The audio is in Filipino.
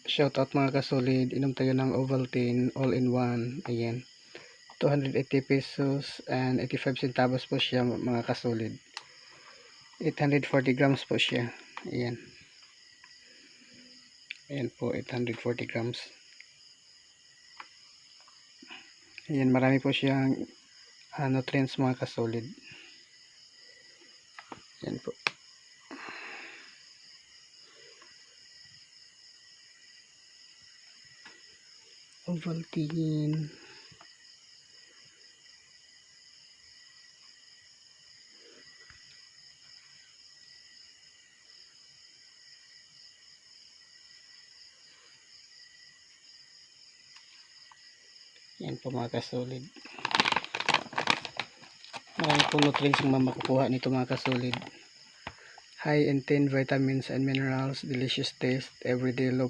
Shoutout mga kasolid, inom tayo ng Ovaltine all-in-one. Ayan, 280 pesos and 85 centavos po siya mga kasolid. 840 grams po siya. Ayan. Ayan po, 840 grams. Ayan, marami po siyang nutrients mga kasolid. Ayan po. Ovaltine. Yan po mga kasolid. Marami po nutrients ang makukuha nito mga kasolid. High in 10 vitamins and minerals, delicious taste, everyday low